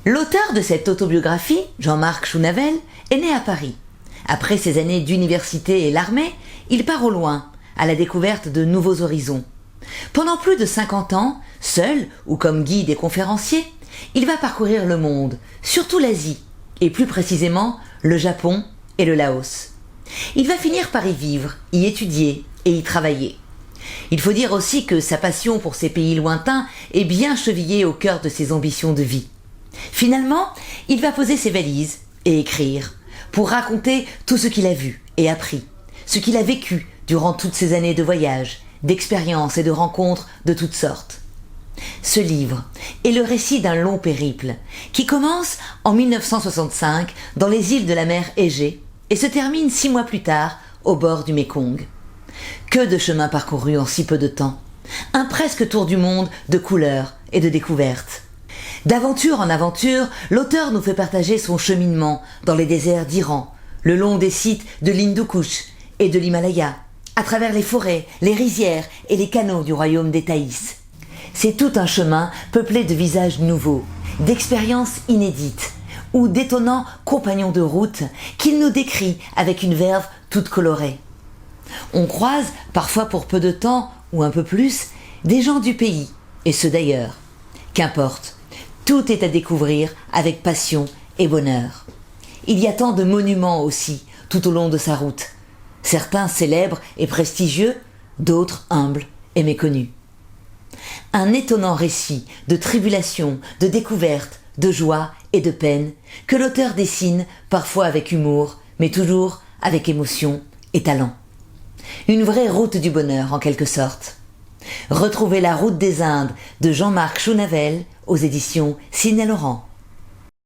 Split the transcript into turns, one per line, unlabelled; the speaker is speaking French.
L'auteur de cette autobiographie, Jean-Marc Chounavel, est né à Paris. Après ses années d'université et l'armée, il part au loin, à la découverte de nouveaux horizons. Pendant plus de 50 ans, seul ou comme guide et conférencier, il va parcourir le monde, surtout l'Asie, et plus précisément le Japon et le Laos. Il va finir par y vivre, y étudier et y travailler. Il faut dire aussi que sa passion pour ces pays lointains est bien chevillée au cœur de ses ambitions de vie. Finalement, il va poser ses valises et écrire, pour raconter tout ce qu'il a vu et appris, ce qu'il a vécu durant toutes ces années de voyage, d'expériences et de rencontres de toutes sortes. Ce livre est le récit d'un long périple qui commence en 1965 dans les îles de la mer Égée et se termine 6 mois plus tard au bord du Mékong. Que de chemin parcouru en si peu de temps, un presque tour du monde de couleurs et de découvertes. D'aventure en aventure, l'auteur nous fait partager son cheminement dans les déserts d'Iran, le long des sites de l'Hindou-Kouch et de l'Himalaya, à travers les forêts, les rizières et les canaux du royaume des Thaïs. C'est tout un chemin peuplé de visages nouveaux, d'expériences inédites ou d'étonnants compagnons de route qu'il nous décrit avec une verve toute colorée. On croise, parfois pour peu de temps ou un peu plus, des gens du pays et ceux d'ailleurs. Qu'importe, tout est à découvrir avec passion et bonheur. Il y a tant de monuments aussi tout au long de sa route. Certains célèbres et prestigieux, d'autres humbles et méconnus. Un étonnant récit de tribulations, de découvertes, de joie et de peine que l'auteur dessine parfois avec humour, mais toujours avec émotion et talent. Une vraie route du bonheur en quelque sorte. Retrouvez La Route des Indes de Jean-Marc Chounavel aux éditions Ciné Laurent.